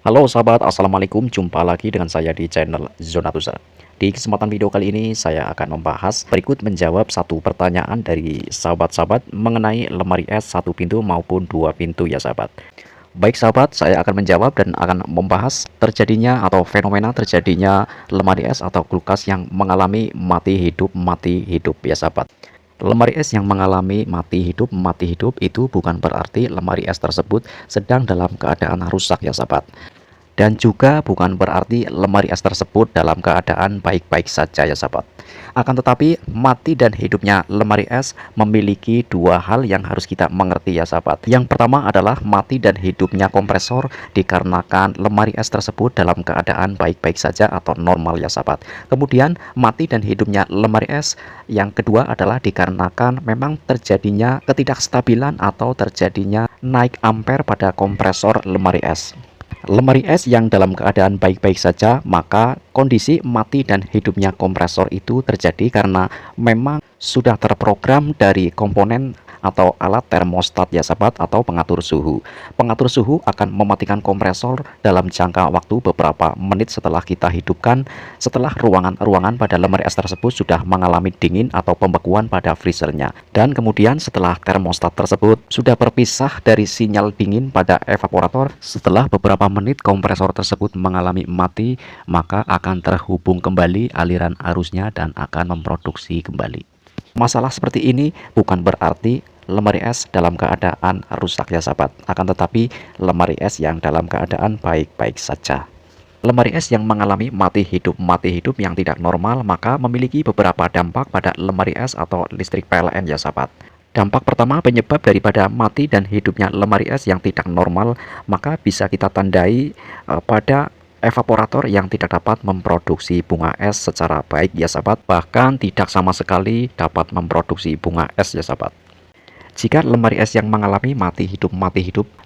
Halo sahabat, assalamualaikum. Jumpa lagi dengan saya di channel Zona User. Di kesempatan video kali ini saya akan membahas berikut menjawab satu pertanyaan dari sahabat-sahabat mengenai lemari es satu pintu maupun dua pintu ya sahabat. Baik sahabat, saya akan menjawab dan akan membahas terjadinya atau fenomena terjadinya lemari es atau kulkas yang mengalami mati hidup ya sahabat. Lemari es yang mengalami mati hidup itu bukan berarti lemari es tersebut sedang dalam keadaan rusak ya sahabat. Dan juga bukan berarti lemari es tersebut dalam keadaan baik-baik saja ya sahabat. Akan tetapi mati dan hidupnya lemari es memiliki dua hal yang harus kita mengerti ya sahabat. Yang pertama adalah mati dan hidupnya kompresor dikarenakan lemari es tersebut dalam keadaan baik-baik saja atau normal ya sahabat. Kemudian mati dan hidupnya lemari es yang kedua adalah dikarenakan memang terjadinya ketidakstabilan atau terjadinya naik ampere pada kompresor lemari es. Lemari es yang dalam keadaan baik-baik saja, maka kondisi mati dan hidupnya kompresor itu terjadi karena memang sudah terprogram dari komponen atau alat termostat ya sahabat, atau pengatur suhu. Pengatur suhu akan mematikan kompresor dalam jangka waktu beberapa menit setelah kita hidupkan, setelah ruangan-ruangan pada lemari es tersebut sudah mengalami dingin atau pembekuan pada freezernya. Dan kemudian setelah termostat tersebut sudah berpisah dari sinyal dingin pada evaporator, setelah beberapa menit kompresor tersebut mengalami mati, maka akan terhubung kembali aliran arusnya dan akan memproduksi kembali. Masalah seperti ini bukan berarti lemari es dalam keadaan rusak ya sahabat, akan tetapi lemari es yang dalam keadaan baik-baik saja. Lemari es yang mengalami mati hidup yang tidak normal maka memiliki beberapa dampak pada lemari es atau listrik PLN ya sahabat. Dampak pertama penyebab daripada mati dan hidupnya lemari es yang tidak normal maka bisa kita tandai pada evaporator yang tidak dapat memproduksi bunga es secara baik ya sahabat, bahkan tidak sama sekali dapat memproduksi bunga es ya sahabat. Jika lemari es yang mengalami mati hidup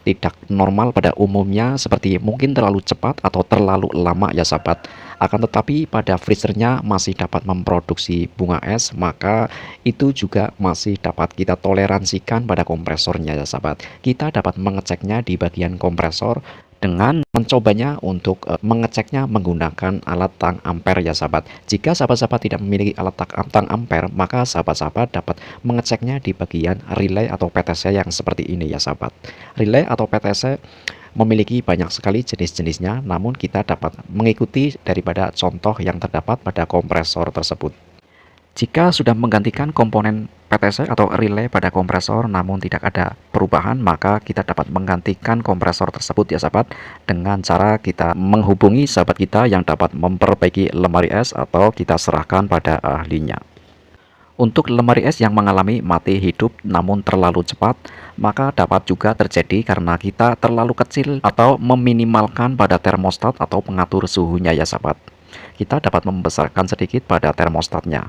tidak normal pada umumnya seperti mungkin terlalu cepat atau terlalu lama ya sahabat, akan tetapi pada freezernya masih dapat memproduksi bunga es, maka itu juga masih dapat kita toleransikan pada kompresornya ya sahabat. Kita dapat mengeceknya di bagian kompresor dengan mencobanya untuk mengeceknya menggunakan alat tang ampere ya sahabat. Jika sahabat-sahabat tidak memiliki alat tang ampere, maka sahabat-sahabat dapat mengeceknya di bagian relay atau PTC yang seperti ini ya sahabat. Relay atau PTC memiliki banyak sekali jenis-jenisnya, namun kita dapat mengikuti daripada contoh yang terdapat pada kompresor tersebut. Jika sudah menggantikan komponen PTC atau relay pada kompresor namun tidak ada perubahan, maka kita dapat menggantikan kompresor tersebut ya sahabat dengan cara kita menghubungi sahabat kita yang dapat memperbaiki lemari es atau kita serahkan pada ahlinya. Untuk lemari es yang mengalami mati hidup namun terlalu cepat, maka dapat juga terjadi karena kita terlalu kecil atau meminimalkan pada termostat atau pengatur suhunya ya sahabat. Kita dapat membesarkan sedikit pada termostatnya,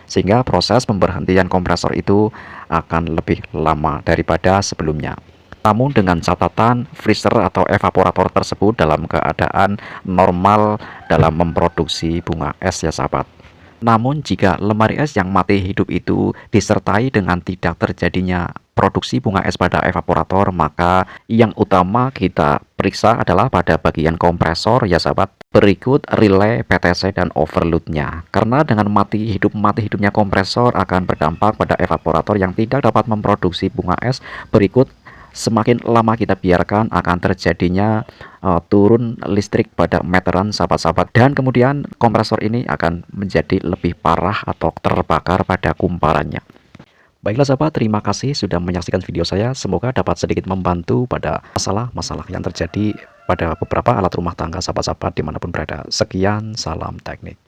sehingga proses pemberhentian kompresor itu akan lebih lama daripada sebelumnya. Namun dengan catatan freezer atau evaporator tersebut dalam keadaan normal dalam memproduksi bunga es ya sahabat. Namun jika lemari es yang mati hidup itu disertai dengan tidak terjadinya produksi bunga es pada evaporator, maka yang utama kita periksa adalah pada bagian kompresor ya sahabat, berikut relay, PTC, dan overloadnya. Karena dengan mati hidupnya kompresor akan berdampak pada evaporator yang tidak dapat memproduksi bunga es. Berikut semakin lama kita biarkan akan terjadinya turun listrik pada meteran sahabat-sahabat, dan kemudian kompresor ini akan menjadi lebih parah atau terbakar pada kumparannya. Baiklah sahabat, terima kasih sudah menyaksikan video saya. Semoga dapat sedikit membantu pada masalah-masalah yang terjadi pada beberapa alat rumah tangga sahabat-sahabat dimanapun berada. Sekian, salam teknik.